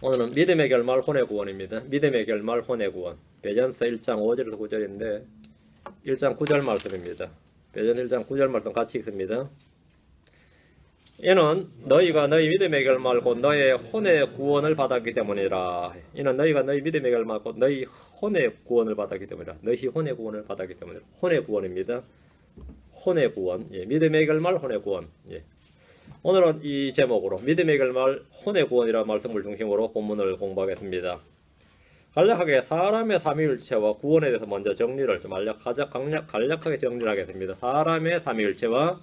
오늘은 믿음의 결말 혼의 구원입니다. 믿음의 결말 혼의 구원. 베전서 1장 5절에서 9절인데 1장 9절 말씀입니다. 베전 1장 9절 말씀 같이 읽습니다. 이는 너희가 너희 믿음의 결말 곧 너의 혼의 구원을 받았기 때문이라. 이는 너희가 너희 믿음의 결말 곧 너희 혼의 구원을 받았기 때문이라. 너희 혼의 구원을 받았기 때문이라. 혼의 구원입니다. 혼의 구원. 예, 믿음의 결말 혼의 구원. 예. 오늘은 이 제목으로 믿음의 결말 혼의 구원이라는 말씀을 중심으로 본문을 공부하겠습니다. 간략하게 사람의 삼위일체와 구원에 대해서 먼저 정리를 좀 간략하게 정리를 하겠습니다. 사람의 삼위일체와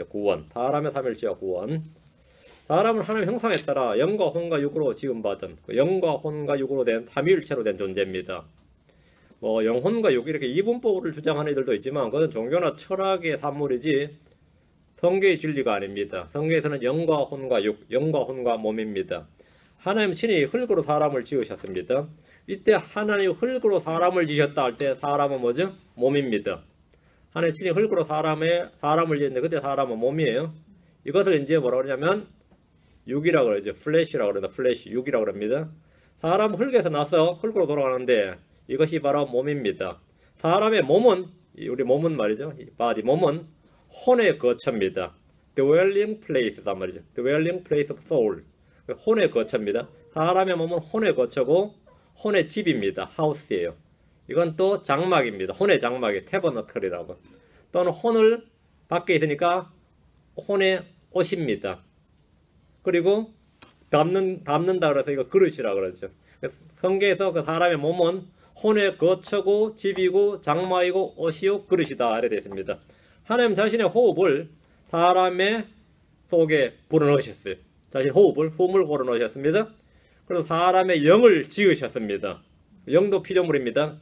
구원, 사람의 삼위일체와 구원. 사람은 하나님의 형상에 따라 영과 혼과 육으로 지음받은 영과 혼과 육으로 된 삼위일체로 된 존재입니다. 영혼과 육 이렇게 이분법을 주장하는 이들도 있지만 그것은 종교나 철학의 산물이지 성경의 진리가 아닙니다. 성경에서는 영과 혼과 육, 영과 혼과 몸입니다. 하나님 친히 흙으로 사람을 지으셨습니다. 이때 하나님 흙으로 사람을 지으셨다 할 때 사람은 뭐죠? 몸입니다. 하나님 친히 흙으로 사람을 지었는데 그때 사람은 몸이에요. 이것을 이제 뭐라고 그러냐면 육이라고 그러죠. 플래시라고 그러다. 플래시, 육이라고 그럽니다. 사람 흙에서 나서 흙으로 돌아가는데 이것이 바로 몸입니다. 사람의 몸은, 우리 몸은 말이죠. 바디, 몸은 혼의 거처입니다. dwelling place단 말이죠. dwelling place of soul. 혼의 거처입니다. 사람의 몸은 혼의 거처고 혼의 집입니다. house예요. 이건 또 장막입니다. 혼의 장막이 태버너클이라고. 또는 혼을 밖에 있으니까 혼의 옷입니다. 그리고 담는다 그래서 이거 그릇이라고 그러죠. 성경에서 그 사람의 몸은 혼의 거처고 집이고 장막이고 옷이요 그릇이다 이렇게 되어 있습니다. 하나님 자신의 호흡을 사람의 속에 불어넣으셨어요. 자신의 호흡을 숨을 불어넣으셨습니다. 그래서 사람의 영을 지으셨습니다. 영도 피조물입니다.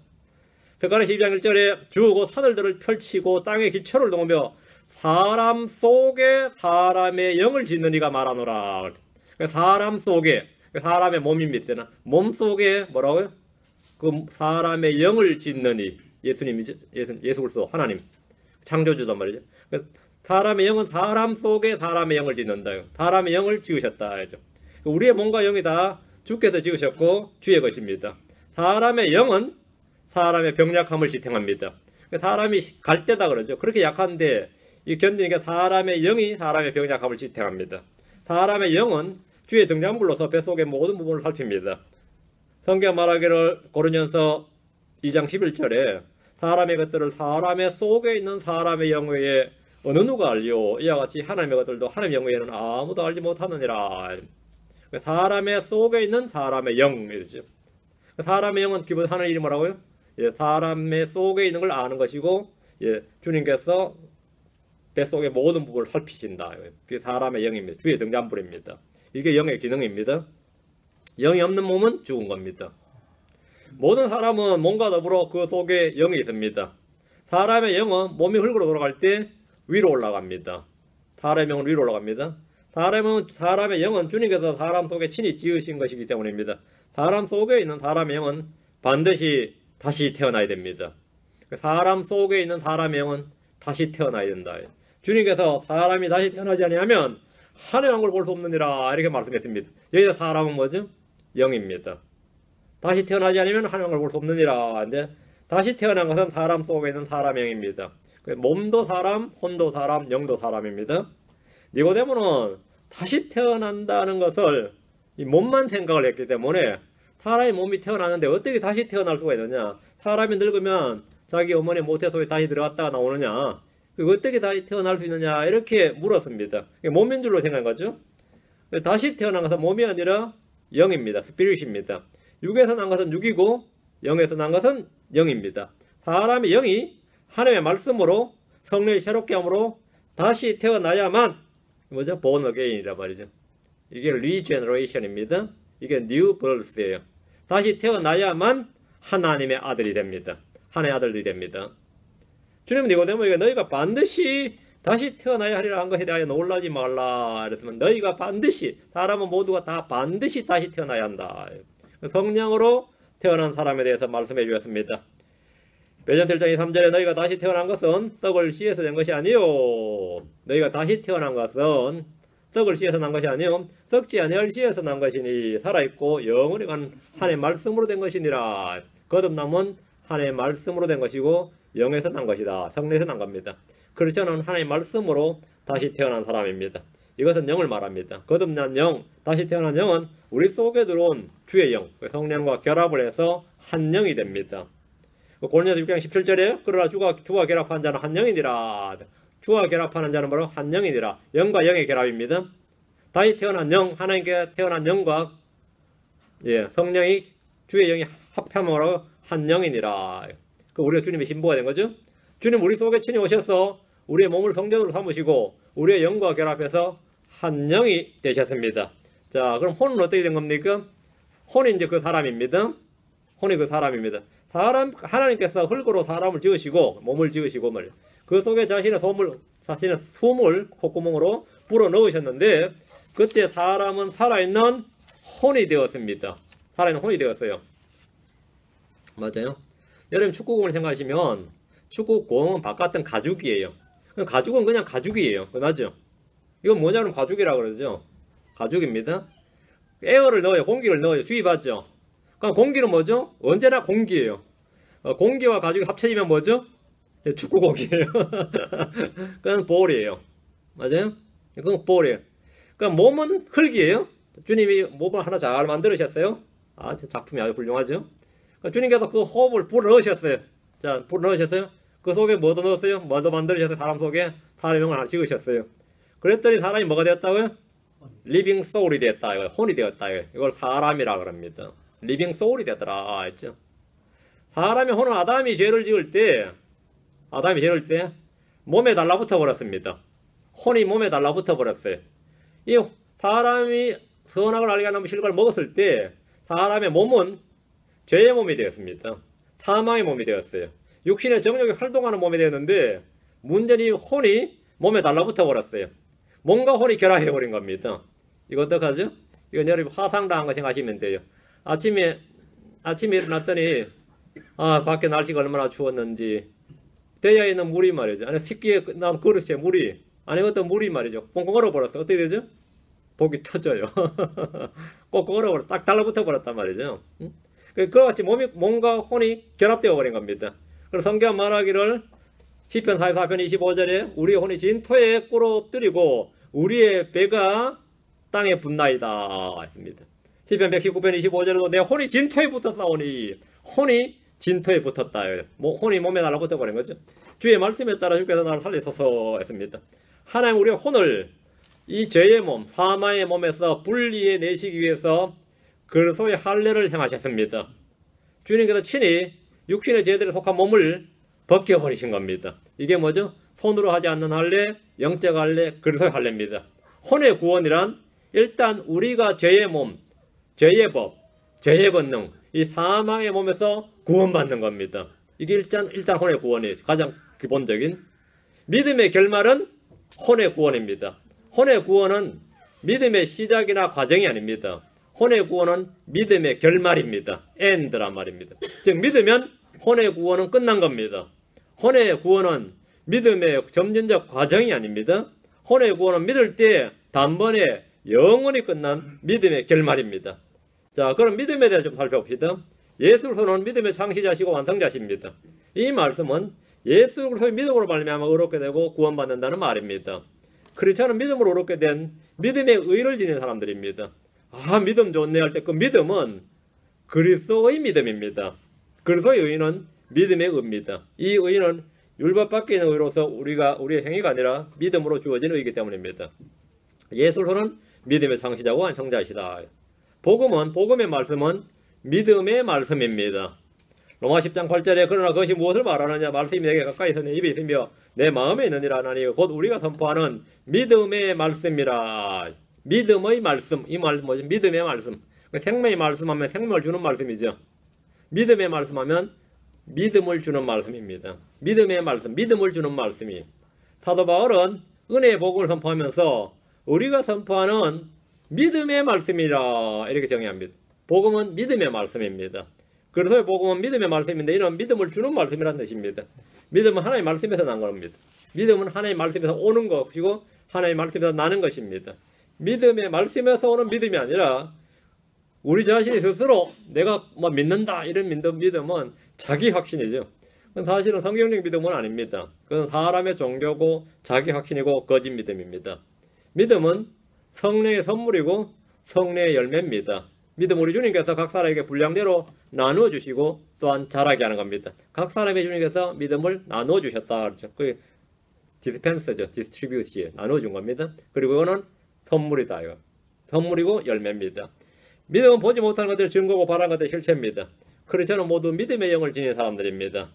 스가랴 12장 1절에 주고 사들들을 펼치고 땅에 기초를 놓으며 사람 속에 사람의 영을 짓는 이가 말하노라. 사람 속에 사람의 몸입니다. 몸 속에 뭐라고요? 그 사람의 영을 짓는 이 예수님이죠. 예수 그리스도 하나님 창조주단 말이죠. 사람의 영은 사람 속에 사람의 영을 짓는다. 사람의 영을 지으셨다. 하죠. 우리의 몸과 영이 다 주께서 지으셨고 주의 것입니다. 사람의 영은 사람의 병약함을 지탱합니다. 사람이 갈대다 그러죠. 그렇게 약한데 이 견디니까 사람의 영이 사람의 병약함을 지탱합니다. 사람의 영은 주의 등잔불로서 뱃속의 모든 부분을 살핍니다. 성경 말하기를 고린도전서 2장 11절에 사람의 것들을 사람의 속에 있는 사람의 영외에 어느 누가 알리오? 이와 같이 하나님의 것들도 하나님의 영외에는 아무도 알지 못하느니라. 사람의 속에 있는 사람의 영이죠. 사람의 영은 기본 하나님 이름이 뭐라고요? 예, 사람의 속에 있는 걸 아는 것이고, 예, 주님께서 뱃속의 모든 부분을 살피신다. 그게 사람의 영입니다. 주의 등잔불입니다. 이게 영의 기능입니다. 영이 없는 몸은 죽은 겁니다. 모든 사람은 몸과 더불어 그 속에 영이 있습니다. 사람의 영은 몸이 흙으로 돌아갈 때 위로 올라갑니다. 사람의 영은 위로 올라갑니다. 사람의 영은 주님께서 사람 속에 친히 지으신 것이기 때문입니다. 사람 속에 있는 사람의 영은 반드시 다시 태어나야 됩니다. 사람 속에 있는 사람의 영은 다시 태어나야 된다. 주님께서 사람이 다시 태어나지 아니하면 하나님의 얼굴을 볼 수 없느니라 이렇게 말씀했습니다. 여기서 사람은 뭐죠? 영입니다. 다시 태어나지 않으면 하나님을 볼 수 없느니라. 이제 다시 태어난 것은 사람 속에 있는 사람의 영입니다. 몸도 사람, 혼도 사람, 영도 사람입니다. 니고데모는 다시 태어난다는 것을 이 몸만 생각을 했기 때문에 사람의 몸이 태어나는데 어떻게 다시 태어날 수가 있느냐? 사람이 늙으면 자기 어머니 모태소에 다시 들어갔다가 나오느냐? 어떻게 다시 태어날 수 있느냐? 이렇게 물었습니다. 몸인 줄로 생각한 거죠. 다시 태어난 것은 몸이 아니라 영입니다. 스피릿입니다. 육에서 난 것은 육이고 영에서 난 것은 영입니다. 사람의 영이 하나님의 말씀으로 성령의 새롭게 함으로 다시 태어나야만 뭐죠? born again이란 말이죠. 이게 regeneration입니다. 이게 new birth예요. 다시 태어나야만 하나님의 아들이 됩니다. 하나님의 아들이 됩니다. 주님은 니고데모에게 너희가 반드시 다시 태어나야 하리라 한 것에 대하여 놀라지 말라. 그랬으면 너희가 반드시 사람은 모두가 다 반드시 다시 태어나야 한다. 성령으로 태어난 사람에 대해서 말씀해 주셨습니다. 베전서 1장 3절에 너희가 다시 태어난 것은 썩을 씨에서 된 것이 아니요. 너희가 다시 태어난 것은 썩을 씨에서 난 것이 아니요 썩지 아니할 씨에서 난 것이니 살아있고 영원히 간 하나님의 말씀으로 된 것이니라. 거듭남은 하나님의 말씀으로 된 것이고 영에서 난 것이다. 성령에서 난 겁니다. 크리스천은 하나님의 말씀으로 다시 태어난 사람입니다. 이것은 영을 말합니다. 거듭난 영, 다시 태어난 영은 우리 속에 들어온 주의 영, 성령과 결합을 해서 한 영이 됩니다. 고린도서 6장 17절에 그러나 주와 결합한 자는 한 영이니라. 주와 결합하는 자는 바로 한 영이니라. 영과 영의 결합입니다. 다시 태어난 영, 하나님께 태어난 영과 성령이 주의 영이 합함으로 한 영이니라. 우리가 주님의 신부가 된 거죠. 주님 우리 속에 친히 오셔서 우리의 몸을 성전으로 삼으시고 우리의 영과 결합해서 한 영이 되셨습니다. 자, 그럼 혼은 어떻게 된 겁니까? 혼이 이제 그 사람입니다. 혼이 그 사람입니다. 하나님께서 흙으로 사람을 지으시고 몸을 지으시고 말이에요. 그 속에 자신의 숨을 콧구멍으로 불어 넣으셨는데 그때 사람은 살아있는 혼이 되었습니다. 살아있는 혼이 되었어요. 맞아요. 여러분 축구공을 생각하시면 축구공은 바깥은 가죽이에요. 가죽은 그냥 가죽이에요. 맞죠? 이건 뭐냐면 가죽이라고 그러죠. 가죽입니다. 에어를 넣어요. 공기를 넣어요. 주의받죠? 그럼 공기는 뭐죠? 언제나 공기예요. 공기와 가죽이 합쳐지면 뭐죠? 축구공이에요. 그건 볼이에요. 맞아요? 그건 볼이에요. 그러니까 몸은 흙이에요. 주님이 몸을 하나 잘 만들으셨어요. 작품이 아주 훌륭하죠. 그러니까 주님께서 그 호흡을 불어 넣으셨어요. 자, 불어 넣으셨어요. 그 속에 뭐도 넣었어요? 뭐도 만들으셨어요? 사람 속에 사람의 명을 하나 찍으셨어요. 그랬더니 사람이 뭐가 되었다고요? 리빙 소울이 되었다. 혼이 되었다. 이걸 사람이라 그럽니다. 리빙 소울이 되었더라 했죠. 사람의 혼은 아담이 죄를 지을 때 몸에 달라붙어 버렸습니다. 혼이 몸에 달라붙어 버렸어요. 이 사람이 선악을 알게 하는 실과를 먹었을 때 사람의 몸은 죄의 몸이 되었습니다. 사망의 몸이 되었어요. 육신의 정욕이 활동하는 몸이 되었는데 문제는 혼이 몸에 달라붙어 버렸어요. 몸과 혼이 결합해 버린 겁니다. 이거 어떡하죠? 이건 여러분 화상당한 거 생각하시면 돼요. 아침에 일어났더니 밖에 날씨가 얼마나 추웠는지 대야에 있는 물이 말이죠. 안에 식기에 난 그릇에 물이 안에 어떤 물이 말이죠. 꽁꽁 얼어버렸어. 어떻게 되죠? 독이 터져요. 꽁꽁 얼어버렸어. 딱 달라붙어 버렸단 말이죠. 그와 같이 몸과 혼이 결합되어 버린 겁니다. 그래서 성경 말하기를 시편 44편 25절에 우리의 혼이 진토에 꿇어 엎드리고 우리의 배가 땅에 붙나이다 했습니다. 시편 119편 25절에도 내 혼이 진토에 붙었사오니 혼이 진토에 붙었다. 혼이 몸에 달라붙어 버린 거죠. 주의 말씀에 따라 주께서 나를 살리소서 했습니다. 하나님 우리의 혼을 이 죄의 몸, 사마의 몸에서 분리해 내시기 위해서 그리스도의 할례를 행하셨습니다. 주님께서 친히 육신의 죄들에 속한 몸을 벗겨버리신 겁니다. 이게 뭐죠? 손으로 하지 않는 할례, 영적 할례, 그리스도의 할례입니다. 혼의 구원이란 일단 우리가 죄의 몸, 죄의 법, 죄의 권능, 이 사망의 몸에서 구원받는 겁니다. 이게 일단 혼의 구원이에요. 가장 기본적인. 믿음의 결말은 혼의 구원입니다. 혼의 구원은 믿음의 시작이나 과정이 아닙니다. 혼의 구원은 믿음의 결말입니다. 엔드란 말입니다. 즉 믿으면 혼의 구원은 끝난 겁니다. 혼의 구원은 믿음의 점진적 과정이 아닙니다. 혼의 구원은 믿을 때 단번에 영원히 끝난 믿음의 결말입니다. 자, 그럼 믿음에 대해서 좀 살펴봅시다. 예수 그리스도는 믿음의 창시자시고 완성자십니다. 이 말씀은 예수 그리스도의 믿음으로 말미암아 의롭게 되고 구원받는다는 말입니다. 크리스천은 믿음으로 의롭게 된 믿음의 의를 지닌 사람들입니다. 믿음 좋네 할 때 그 믿음은 그리스도의 믿음입니다. 그리스도의 의는 믿음의 의입니다. 이 의는 율법 밖에 있는 의로서 우리의 행위가 아니라 믿음으로 주어진 의이기 때문입니다. 예수로는 믿음의 창시자고 완성자이시다. 복음의 말씀은 믿음의 말씀입니다. 로마 10장 8절에 그러나 그것이 무엇을 말하느냐 말씀이 내게 가까이 있어 내 입에 있으며 내 마음에 있느니라 하나니 곧 우리가 선포하는 믿음의 말씀이라. 믿음의 말씀, 이 말 뭐지? 믿음의 말씀. 생명의 말씀하면 생명을 주는 말씀이죠. 믿음의 말씀하면 믿음을 주는 말씀입니다. 믿음의 말씀, 믿음을 주는 말씀이. 사도 바울은 은혜의 복음을 선포하면서 우리가 선포하는 믿음의 말씀이라 이렇게 정의합니다. 복음은 믿음의 말씀입니다. 그래서 복음은 믿음의 말씀인데 이는 믿음을 주는 말씀이라는 뜻입니다. 믿음은 하나님의 말씀에서 난 겁니다. 믿음은 하나님의 말씀에서 오는 것이고 하나님의 말씀에서 나는 것입니다. 믿음의 말씀에서 오는 믿음이 아니라 우리 자신이 스스로 내가 뭐 믿는다 이런 믿음은 자기 확신이죠. 그건 사실은 성경적 믿음은 아닙니다. 그건 사람의 종교고 자기 확신이고 거짓 믿음입니다. 믿음은 성령의 선물이고 성령의 열매입니다. 믿음 우리 주님께서 각 사람에게 분량대로 나누어 주시고 또한 자라게 하는 겁니다. 각 사람의 주님께서 믿음을 나누어 주셨다. 그렇죠. 그게 디스펜서죠. 디스트리뷰시 나누어 준 겁니다. 그리고 이거는 선물이다. 이거. 선물이고 열매입니다. 믿음은 보지 못하는 것들을 증거고 바라는 것들의 실체입니다. 크리스천은 모두 믿음의 영을 지닌 사람들입니다.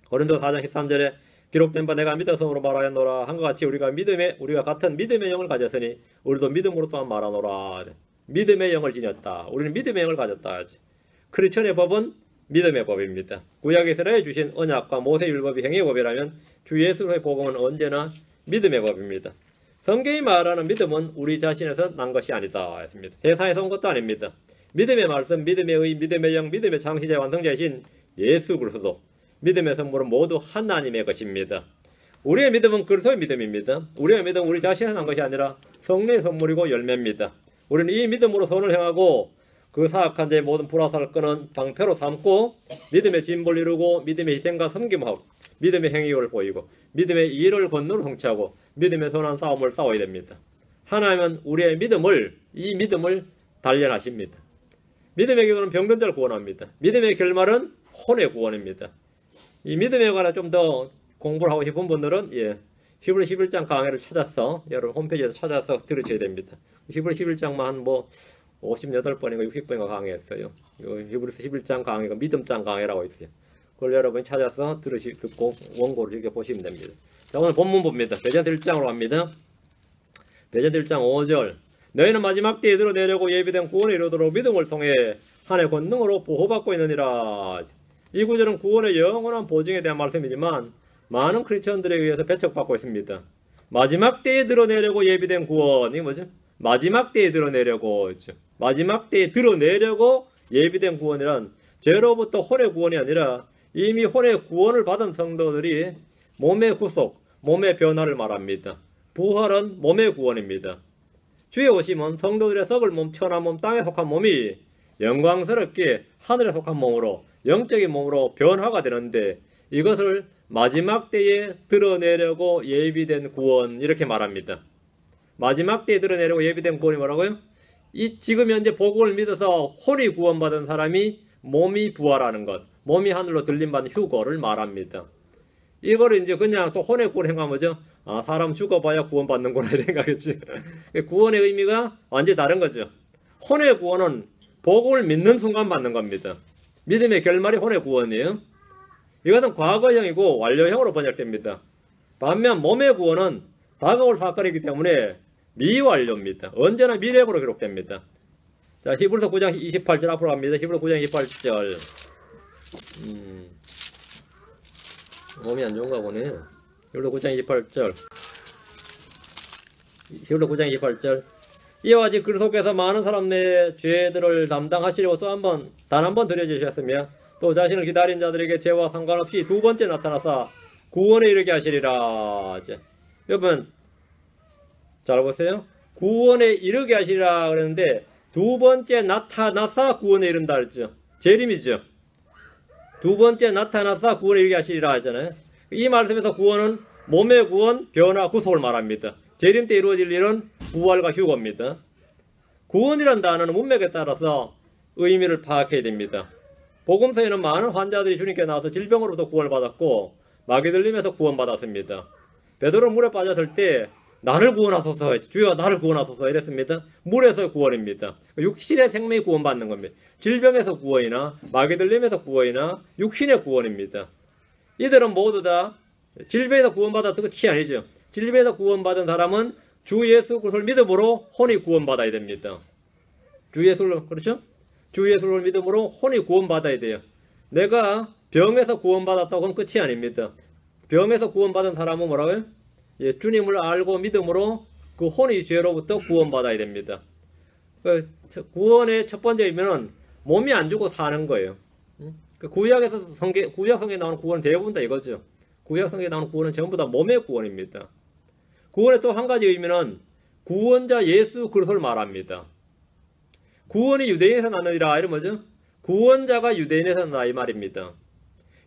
고린도 4장 13절에 기록된 바 내가 믿음으로 말하였노라 한 것 같이 우리가 같은 믿음의 영을 가졌으니 우리도 믿음으로 또한 말하노라. 믿음의 영을 지녔다. 우리는 믿음의 영을 가졌다. 크리스천의 법은 믿음의 법입니다. 구약 이스라엘에 주신 언약과 모세 율법이 행위의 법이라면 주 예수의 복음은 언제나 믿음의 법입니다. 성경이 말하는 믿음은 우리 자신에서 난 것이 아니다 했습니다. 세상에서 온 것도 아닙니다. 믿음의 말씀, 믿음의 의, 믿음의 영, 믿음의 창시자 완성자이신 예수 그리스도, 믿음의 선물은 모두 하나님의 것입니다. 우리의 믿음은 그리스도의 믿음입니다. 우리의 믿음은 우리 자신에서 난 것이 아니라 성령의 선물이고 열매입니다. 우리는 이 믿음으로 선을 행하고 그 사악한 자의 모든 불화살을 끄는 방패로 삼고 믿음의 진보를 이루고 믿음의 희생과 섬김하고 믿음의 행위를 보이고 믿음의 일을 권능을 성취하고 믿음의 선한 싸움을 싸워야 됩니다. 하나님은 우리의 이 믿음을 단련하십니다. 믿음의 기도는 병든 자를 구원합니다. 믿음의 결말은 혼의 구원입니다. 이 믿음에 관해 좀 더 공부를 하고 싶은 분들은 히브리 11장 강의를 찾아서 여러분 홈페이지에서 찾아서 들으셔야 됩니다. 히브리 11장만 한 58번인가 60번인가 강의했어요. 히브리서 11장 강의가 믿음장 강의라고 있어요. 그걸 여러분이 찾아서 듣고 원고를 이렇게 보시면 됩니다. 자, 오늘 본문 봅니다. 베드로전서 1장으로 갑니다. 베드로전서 1장 5절 너희는 마지막 때에 드러내려고 예비된 구원에 이르도록 믿음을 통해 하나님의 권능으로 보호받고 있느니라. 이 구절은 구원의 영원한 보증에 대한 말씀이지만 많은 크리스천들에 의해서 배척받고 있습니다. 마지막 때에 드러내려고 예비된 구원, 이게 뭐죠? 마지막 때에 드러내려고 했죠. 마지막 때에 드러내려고 예비된 구원이란 죄로부터 혼의 구원이 아니라 이미 혼의 구원을 받은 성도들이 몸의 구속, 몸의 변화를 말합니다. 부활은 몸의 구원입니다. 주의 오심은 성도들의 썩을 몸, 천한 몸, 땅에 속한 몸이 영광스럽게 하늘에 속한 몸으로 영적인 몸으로 변화가 되는데 이것을 마지막 때에 드러내려고 예비된 구원 이렇게 말합니다. 마지막 때에 드러내려고 예비된 구원이 뭐라고요? 지금 현재 복음을 믿어서 혼이 구원받은 사람이 몸이 부활하는 것, 몸이 하늘로 들림받는 휴거를 말합니다. 이거를 이제 그냥 또 혼의 구원 행하면 뭐죠? 사람 죽어봐야 구원받는구나 이렇게 생각했지. 구원의 의미가 완전히 다른 거죠. 혼의 구원은 복음을 믿는 순간 받는 겁니다. 믿음의 결말이 혼의 구원이에요. 이것은 과거형이고 완료형으로 번역됩니다. 반면 몸의 구원은 다가올 사건이기 때문에 미완료입니다. 언제나 미래로 기록됩니다. 자, 히브리서 9장 28절 앞으로 갑니다. 히브리서 9장 28절. 몸이 안 좋은가 보네. 히브리서 9장 28절. 히브리서 9장 28절. 이와 같이 그리스도께서 많은 사람의 죄들을 담당하시려고 단 한 번 드려주셨으며 또 자신을 기다린 자들에게 죄와 상관없이 두 번째 나타나사 구원에 이르게 하시리라. 여러분 잘 보세요. 구원에 이르게 하시리라 그랬는데 두 번째 나타나사 구원에 이른다 그랬죠. 재림이죠. 두 번째 나타나사 구원에 이르게 하시리라 하잖아요. 이 말씀에서 구원은 몸의 구원, 변화, 구속을 말합니다. 재림 때 이루어질 일은 부활과 휴거입니다. 구원이란 단어는 문맥에 따라서 의미를 파악해야 됩니다. 복음서에는 많은 환자들이 주님께 나와서 질병으로부터 구원을 받았고 마귀 들림에서 구원받았습니다. 베드로 물에 빠졌을 때 나를 구원하소서, 주여 나를 구원하소서 이랬습니다. 물에서 구원입니다. 육신의 생명이 구원받는 겁니다. 질병에서 구원이나 마귀 들림에서 구원이나 육신의 구원입니다. 이들은 모두 다 질병에서 구원받았던 것이 아니죠. 질병에서 구원받은 사람은 주 예수 그리스도를 믿음으로 혼이 구원받아야 됩니다. 주 예수를, 그렇죠? 주 예수를 믿음으로 혼이 구원받아야 돼요. 내가 병에서 구원받았다고는 끝이 아닙니다. 병에서 구원받은 사람은 뭐라고요? 주님을 알고 믿음으로 그 혼의 죄로부터 구원받아야 됩니다. 구원의 첫 번째 의미는 몸이 안 죽고 사는 거예요. 구약 성경에 나오는 구원은 대부분 다 이거죠. 구약 성경에 나오는 구원은 전부 다 몸의 구원입니다. 구원의 또 한 가지 의미는 구원자 예수 그리스도를 말합니다. 구원이 유대인에서 나느니라 이런 뭐죠? 구원자가 유대인에서 나이 말입니다.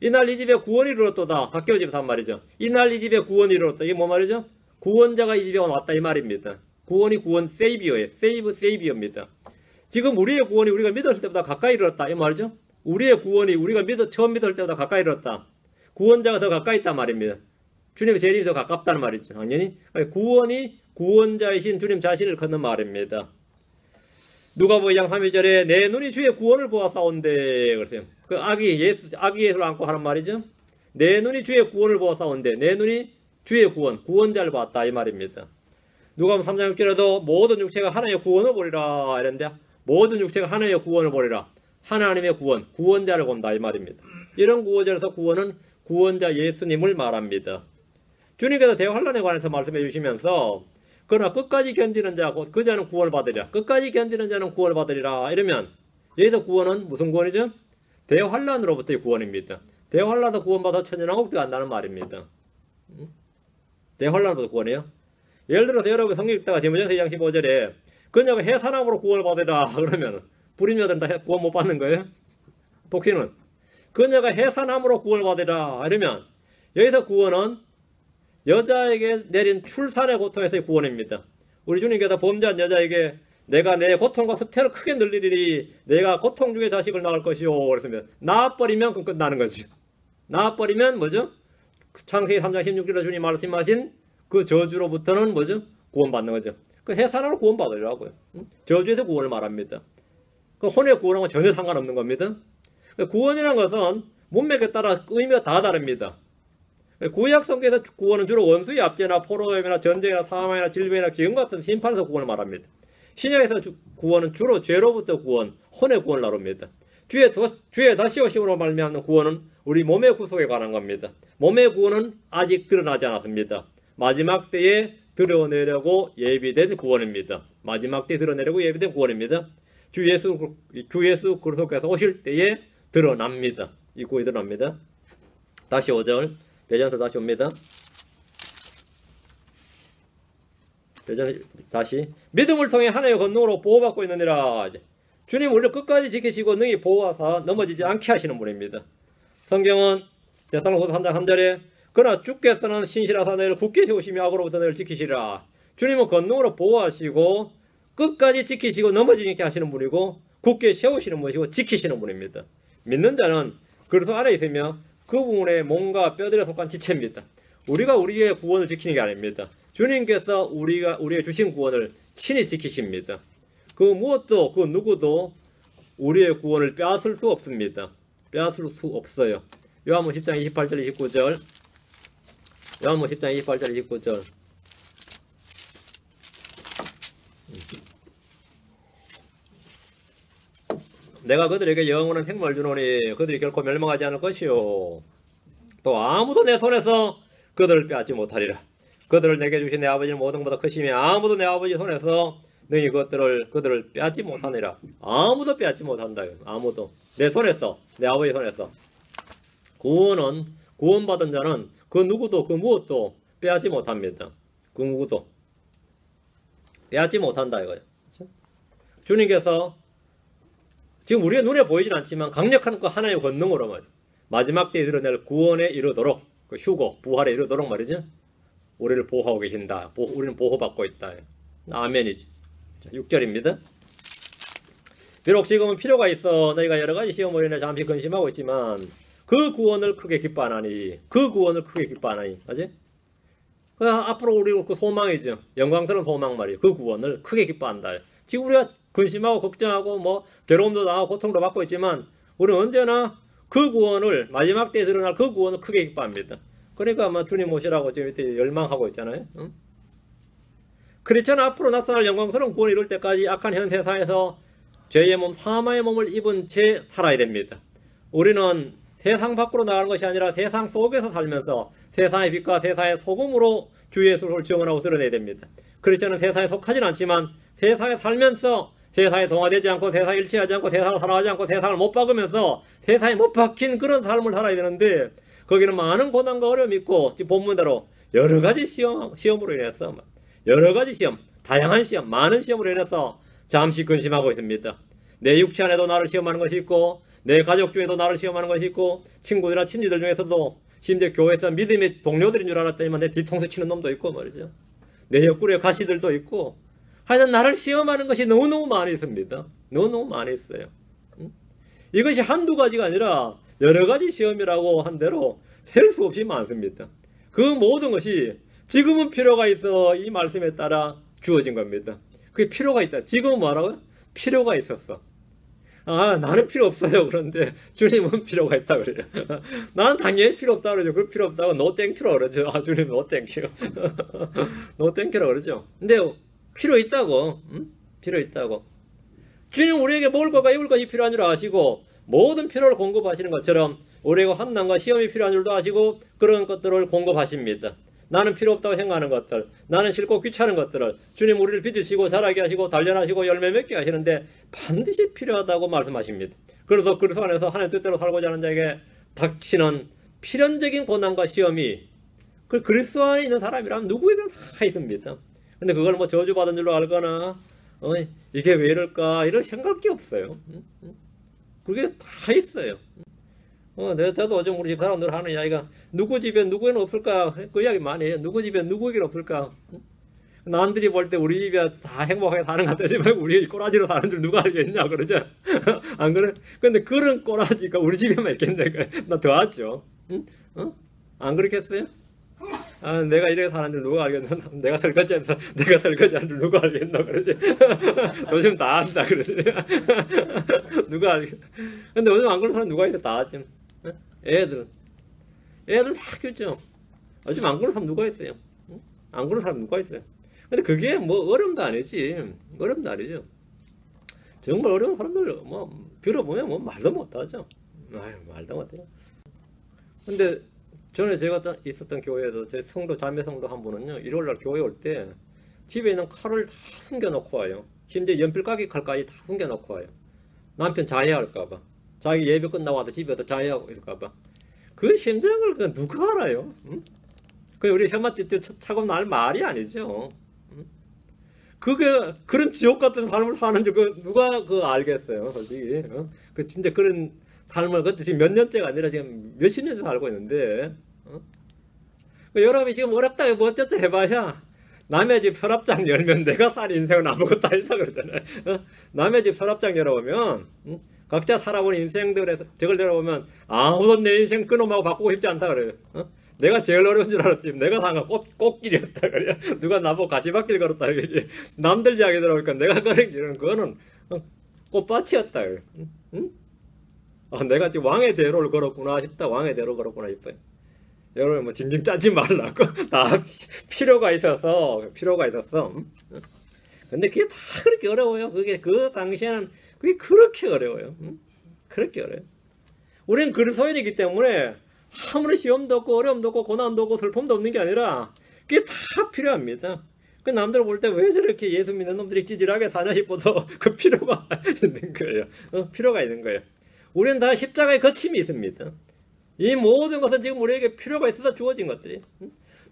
이날 이 집에 구원이 이르렀도다. 갓개오 집에서 한 말이죠. 이날 이 집에 구원이 이르렀다. 이게 뭐 말이죠? 구원자가 이 집에 왔다 이 말입니다. 구원이 구원 세이비어예요. 세이비어입니다. 지금 우리의 구원이 우리가 믿었을 때보다 가까이 이르렀다 이 말이죠. 우리의 구원이 우리가 처음 믿을 때보다 가까이 이르렀다. 구원자가 더 가까이 있단 말입니다. 주님의 재림이 더 가깝다는 말이죠. 당연히 구원이 구원자이신 주님 자신을 걷는 말입니다. 누가복음 2장 3절에 내 눈이 주의 구원을 보았사온데 그랬어요. 그 아기 예수를 안고 하는 말이죠. 내 눈이 주의 구원을 보았사온데 내 눈이 주의 구원자를 봤다 이 말입니다. 누가복음 3장 6절에도 모든 육체가 하나님의 구원을 보리라 이랬는데 모든 육체가 하나님의 구원을 보리라. 하나님의 구원자를 본다 이 말입니다. 이런 구원자에서 구원은 구원자 예수님을 말합니다. 주님께서 대환란에 관해서 말씀해 주시면서 그러나 끝까지 견디는 자 그 자는 구원을 받으리라. 끝까지 견디는 자는 구원을 받으리라. 이러면 여기서 구원은 무슨 구원이죠? 대환란으로부터의 구원입니다. 대환란에서 구원받아 천년왕국도 간다는 말입니다. 대환란으로부터 구원이에요. 예를 들어서 여러분 성경 읽다가 디모데전서 2장 15절에 그녀가 해산함으로 구원을 받으라 그러면 불임자들은 다 구원 못 받는 거예요? 독신은 그녀가 해산함으로 구원을 받으라 이러면 여기서 구원은 여자에게 내린 출산의 고통에서의 구원입니다. 우리 주님께서 범죄한 여자에게 내가 내 고통과 수태를 크게 늘리리니 내가 고통 중에 자식을 낳을 것이요 그랬으면 낳아버리면 그럼 끝나는 거죠. 낳아버리면 뭐죠? 창세기 3장 16절에 주님 말씀하신 그 저주로부터는 뭐죠? 구원받는 거죠. 그 해산으로 구원받으라고요. 저주에서 구원을 말합니다. 그 혼의 구원하고 전혀 상관없는 겁니다. 구원이라는 것은 문맥에 따라 의미가 다 다릅니다. 구약 성경에서 구원은 주로 원수의 압제나 포로염이나 전쟁이나 사망이나 질병이나 기근 같은 심판에서 구원을 말합니다. 신약에서 구원은 주로 죄로부터 구원, 혼의 구원을 나눕니다. 주의 다시 오심으로 말미암는 구원은 우리 몸의 구속에 관한 겁니다. 몸의 구원은 아직 드러나지 않았습니다. 마지막 때에 드러내려고 예비된 구원입니다. 마지막 때에 드러내려고 예비된 구원입니다. 주 예수 그리스도께서 오실 때에 드러납니다. 이 구원이 드러납니다. 다시 5절 베드로전서 다시 옵니다. 다시 믿음을 통해 하나님의 권능으로 보호받고 있느니라. 주님 우리를 끝까지 지키시고 능히 보호하사 넘어지지 않게 하시는 분입니다. 성경은 데살로니가서 3장 3절에 그러나 주께서는 신실하사 너희를 굳게 세우시며 악으로부터 너희를 지키시라. 주님은 권능으로 보호하시고 끝까지 지키시고 넘어지지 않게 하시는 분이고 굳게 세우시는 분이시고 지키시는 분입니다. 믿는 자는 그리스도 안에 있으며 그 부분에 몸과 뼈들에 속한 지체입니다. 우리가 우리의 구원을 지키는 게 아닙니다. 주님께서 우리의 주신 구원을 친히 지키십니다. 그 무엇도 그 누구도 우리의 구원을 빼앗을 수 없습니다. 빼앗을 수 없어요. 요한복음 10장 28절 29절 요한복음 10장 28절 29절 내가 그들에게 영원한 생명을 주노니 그들이 결코 멸망하지 않을 것이요 또 아무도 내 손에서 그들을 빼앗지 못하리라. 그들을 내게 주신 내 아버지는 모든 것보다 크시며 아무도 내 아버지 손에서 너희 그들을 빼앗지 못하니라. 아무도 빼앗지 못한다. 아무도 내 손에서 내 아버지 손에서 구원은 구원받은 자는 그 누구도 그 무엇도 빼앗지 못합니다. 그 누구도 빼앗지 못한다 이거예요. 그렇죠? 주님께서 지금 우리의 눈에 보이진 않지만 강력한 그 하나의 권능으로 말이죠. 마지막 때에 드러낼 구원에 이르도록 그 휴거 부활에 이르도록 말이죠. 우리를 보호하고 계신다. 우리는 보호받고 있다. 아멘이죠. 6절입니다. 비록 지금은 필요가 있어 너희가 여러 가지 시험으로 인해 잠시 근심하고 있지만 그 구원을 크게 기뻐하나니 맞지? 앞으로 우리 그 소망이죠. 영광스러운 소망 말이에요. 그 구원을 크게 기뻐한다. 지금 우리가 근심하고 걱정하고 뭐 괴로움도 나고 고통도 받고 있지만 우리는 언제나 그 구원을 마지막 때에 드러날 그 구원을 크게 기뻐합니다. 그러니까 아마 주님 오시라고 지금 이렇게 열망하고 있잖아요. 응? 크리스천 앞으로 나타날 영광스러운 구원을 이룰 때까지 악한 현 세상에서 죄의 몸, 사마의 몸을 입은 채 살아야 됩니다. 우리는 세상 밖으로 나가는 것이 아니라 세상 속에서 살면서 세상의 빛과 세상의 소금으로 주 예수를 증언하고 드러내야 됩니다. 크리스천은 세상에 속하진 않지만 세상에 살면서 세상에 동화되지 않고 세상에 일치하지 않고 세상을 사랑하지 않고 세상을 못 박으면서 세상에 못 박힌 그런 삶을 살아야 되는데 거기는 많은 고난과 어려움이 있고 지금 본문대로 여러 가지 시험으로 인해서 여러 가지 시험, 다양한 시험, 많은 시험으로 인해서 잠시 근심하고 있습니다. 내 육체 안에도 나를 시험하는 것이 있고 내 가족 중에도 나를 시험하는 것이 있고 친구들이나 친지들 중에서도 심지어 교회에서 믿음의 동료들인 줄 알았더니만 내 뒤통수 치는 놈도 있고 말이죠. 내 옆구리에 가시들도 있고 하여튼 나를 시험하는 것이 너무너무 많이 있습니다. 너무너무 많이 있어요. 이것이 한두 가지가 아니라 여러 가지 시험이라고 한 대로 셀 수 없이 많습니다. 그 모든 것이 지금은 필요가 있어 이 말씀에 따라 주어진 겁니다. 그게 필요가 있다. 지금은 뭐라고요? 필요가 있었어. 아, 나는 필요 없어요. 그런데 주님은 필요가 있다 그래요. 나는 당연히 필요 없다 그러죠. 그 필요 없다고 no thank you라고 그러죠. 아, 주님 no thank you. no thank you라고 그러죠. 근데 필요 있다고. 필요 있다고. 주님 우리에게 먹을 것과 입을 것이 필요한 줄 아시고 모든 필요를 공급하시는 것처럼 우리에게 환난과 시험이 필요한 줄도 아시고 그런 것들을 공급하십니다. 나는 필요 없다고 생각하는 것들, 나는 싫고 귀찮은 것들을 주님 우리를 빚으시고 자라게 하시고 단련하시고 열매 맺게 하시는데 반드시 필요하다고 말씀하십니다. 그래서 그리스도 안에서 하나님의 뜻대로 살고자 하는 자에게 닥치는 필연적인 고난과 시험이 그 그리스도 안에 있는 사람이라면 누구에게나 다 있습니다. 근데 그걸 뭐 저주받은 줄로 알거나 이게 왜 이럴까 이런 생각할 게 없어요. 그게 다 있어요. 저도 요즘 우리 집 사람들 하는 이야기가 누구 집에 누구에는 없을까 그 이야기 많이 해요. 누구 집에 누구에게는 없을까. 남들이 볼 때 우리 집에 다 행복하게 사는 것 같지만 우리 꼬라지로 사는 줄 누가 알겠냐 그러죠. 안 그래? 근데 그런 꼬라지가 우리 집에만 있겠네. 나 더 하죠. 안 그렇겠어요? 아, 내가 이렇게 사는 줄 누가 알겠나? 내가 설거지하면서 내가 설거지하는 줄 누가 알겠나? 그러지. 요즘 다 한다 그러지. 누가 알겠나? 근데 요즘 안 그런 사람 누가 있어? 다 하지. 애들 막 교죠. 요즘 안 그런 사람 누가 있어요? 안 그런 사람 누가 있어요? 근데 그게 뭐 어려움도 아니지. 어려움도 아니죠. 정말 어려운 사람들 뭐 들어보면 뭐 말도 못하죠. 아유, 말도 못해요. 근데 전에 제가 있었던 교회에서 제 성도 자매 성도 한 분은요 일요일날 교회 올 때 집에 있는 칼을 다 숨겨놓고 와요. 심지어 연필까기 칼까지 다 숨겨놓고 와요. 남편 자해할까봐. 자기 예배 끝나고 와서 집에서 자해하고 있을까봐. 그 심정을 그 누가 알아요? 응? 그 우리 혀맞지 차고 날 말이 아니죠. 응? 그게 그런 지옥 같은 삶을 사는 줄 누가 알겠어요, 솔직히. 그 진짜 그런 삶을 그것도 지금 몇 년째가 아니라 지금 몇십 년째 살고 있는데 여러분이 지금 어렵다 뭐 어쩌다 해봐야 남의 집 서랍장 열면 내가 산 인생은 아무것도 아니다 그러잖아요. 남의 집 서랍장 열어보면 각자 살아본 인생들에서 저걸 열어보면 아무도 내 인생 그놈하고 바꾸고 싶지 않다 그래요. 내가 제일 어려운 줄 알았지. 내가 산 건 꽃길이었다 그래요. 누가 나보고 가시밭길 걸었다 그러지. 남들 이야기 들어보니까 내가 걸은 길은 그거는 꽃밭이었다 그래요. 내가 지금 왕의 대로를 걸었구나 싶다. 왕의 대로 걸었구나 싶어요. 여러분 뭐 징징 짜지 말라고. 다 필요가 있었어. 근데 그게 다 그렇게 어려워요. 그게 그 당시에는 그게 그렇게 어려워요. 그렇게 어려워요. 우리는 그리스도인이기 때문에 아무리 시험도 없고 어려움도 없고 고난도 없고 슬픔도 없는 게 아니라 그게 다 필요합니다. 그 남들 볼 때 왜 저렇게 예수 믿는 놈들이 찌질하게 사냐 싶어서 그 필요가 있는 거예요. 필요가 있는 거예요. 우리는 다 십자가의 거침이 있습니다. 이 모든 것은 지금 우리에게 필요가 있어서 주어진 것들이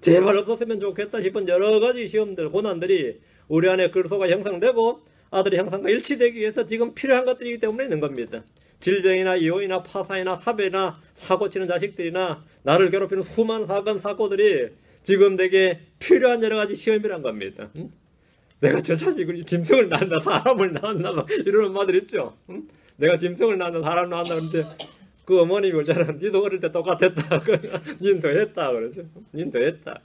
제발 없었으면 좋겠다 싶은 여러 가지 시험들, 고난들이 우리 안에 그리스도가 형성되고 아들의 형상과 일치되기 위해서 지금 필요한 것들이기 때문에 있는 겁니다. 질병이나 이혼이나 파산이나 사배나 사고치는 자식들이나 나를 괴롭히는 수많은 사건 사고들이 지금 내게 필요한 여러 가지 시험이란 겁니다. 내가 저 자식을 짐승을 낳았나 사람을 낳았나 막 이런 엄마들 있죠. 내가 짐승을 낳았나 사람을 낳았나 그런데 그 어머님이 그러잖아. 니도 어릴 때 똑같았다. 닌 더 했다 그러죠. 닌 더 했다.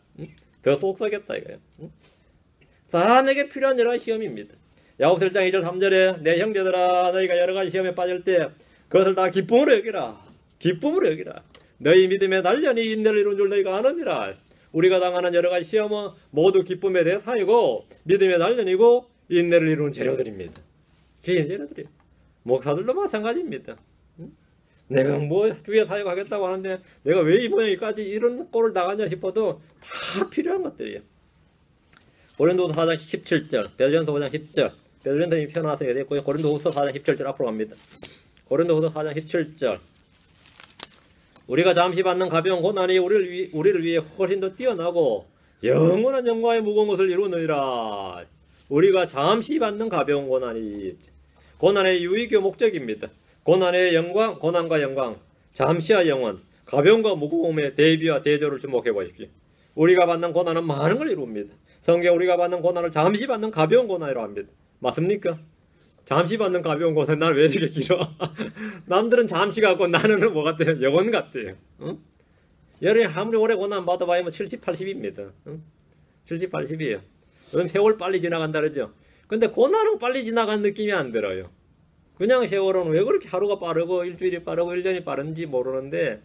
더 속썩였다 이거예요. 다 내게 필요한 여러 가지 시험입니다. 야고보서 1장 2절 3절에 내 형제들아 너희가 여러 가지 시험에 빠질 때 그것을 다 기쁨으로 여기라. 기쁨으로 여기라. 너희 믿음의 단련이 인내를 이룬 줄 너희가 아느니라. 우리가 당하는 여러 가지 시험은 모두 기쁨의 대상이고 믿음의 단련이고 인내를 이루는 재료들입니다. 귀한 재료들이에요. 목사들도 마찬가지입니다. 내가 뭐 주의 사역하겠다고 하는데 내가 왜 이번에까지 이런 꼴을 당하냐 싶어도 다 필요한 것들이에요. 고린도후서 4장 17절, 베드로전서 5장 10절, 베드로전서님이 펴나와서 됐고요. 고린도후서 4장 17절 앞으로 갑니다. 고린도후서 4장 17절. 우리가 잠시 받는 가벼운 고난이 우리를 위해 훨씬 더 뛰어나고 영원한 영광의 무거운 것을 이루느니라. 우리가 잠시 받는 가벼운 고난이 고난의 유의교 목적입니다. 고난의 영광, 고난과 영광, 잠시와 영원, 가벼움과 무거움의 대비와 대조를 주목해 보십시오. 우리가 받는 고난은 많은 걸 이룹니다. 성경 우리가 받는 고난을 잠시 받는 가벼운 고난이라고 합니다. 맞습니까? 잠시 받는 가벼운 고난, 나는 왜 이렇게 길어? 남들은 잠시 갖고 나는 뭐 같아요? 영원 같아요. 응? 여름에 아무리 오래 고난 받아봐야 70, 80입니다. 응? 70, 80이에요. 요즘 세월 빨리 지나간다 그러죠. 근데 고난은 빨리 지나간 느낌이 안 들어요. 그냥 세월은 왜 그렇게 하루가 빠르고 일주일이 빠르고 1년이 빠른지 모르는데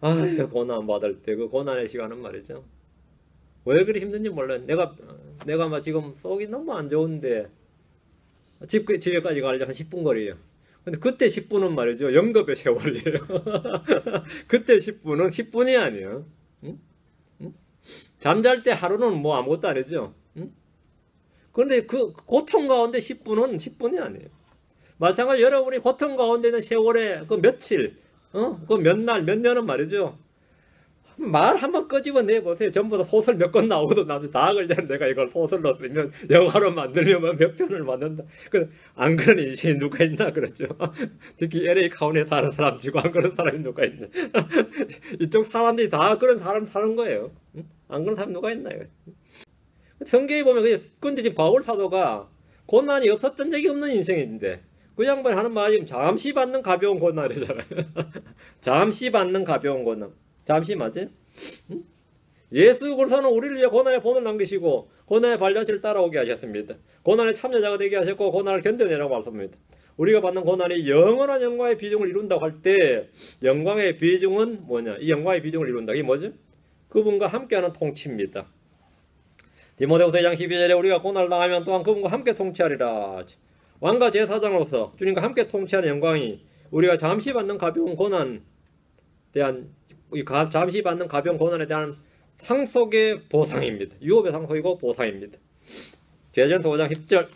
아휴 고난 받을 때 그 고난의 시간은 말이죠. 왜 그리 힘든지 몰라요. 내가 막 지금 속이 너무 안 좋은데 집에까지 가려면 한 10분 거리예요. 근데 그때 10분은 말이죠. 영겁의 세월이에요. 그때 10분은 10분이 아니에요. 응? 응? 잠잘 때 하루는 뭐 아무것도 안 하죠. 응? 그런데 그 고통 가운데 10분은 10분이 아니에요. 마찬가지로 여러분이 고통 가운데 있는 세월의 그 며칠, 그 몇 날, 몇 년은 말이죠. 말 한번 끄집어 내보세요. 전부 다 소설 몇 권 나오고도 남들 다 걸잖아요. 내가 이걸 소설로 쓰면 영화로 만들려면 몇 편을 만든다. 안 그런 인생이 누가 있나 그렇죠. 특히 LA 카운티에 사는 사람 치고 안 그런 사람이 누가 있나. 이쪽 사람들이 다 그런 사람 사는 거예요. 안 그런 사람 누가 있나요? 성경에 보면 근데 지금 바울 사도가 고난이 없었던 적이 없는 인생인데 그 양반이 하는 말이 잠시 받는 가벼운 고난이잖아요. 잠시 받는 가벼운 고난. 잠시 맞지? 응? 예수 그리스도는 우리를 위해 고난의 본을 남기시고 고난의 발자취를 따라오게 하셨습니다. 고난의 참여자가 되게 하셨고 고난을 견뎌내라고 말씀합니다. 우리가 받는 고난이 영원한 영광의 비중을 이룬다고 할 때 영광의 비중은 뭐냐? 이 영광의 비중을 이룬다. 이게 뭐죠? 그분과 함께하는 통치입니다. 디모데후서 2장 12절에 우리가 고난을 당하면 또한 그분과 함께 통치하리라. 왕과 제사장으로서 주님과 함께 통치하는 영광이 우리가 잠시 받는 가벼운 고난에 대한 잠시 받는 가벼운 고난에 대한 상속의 보상입니다. 유업의 상속이고 보상입니다. 베드로전서 5장 10절.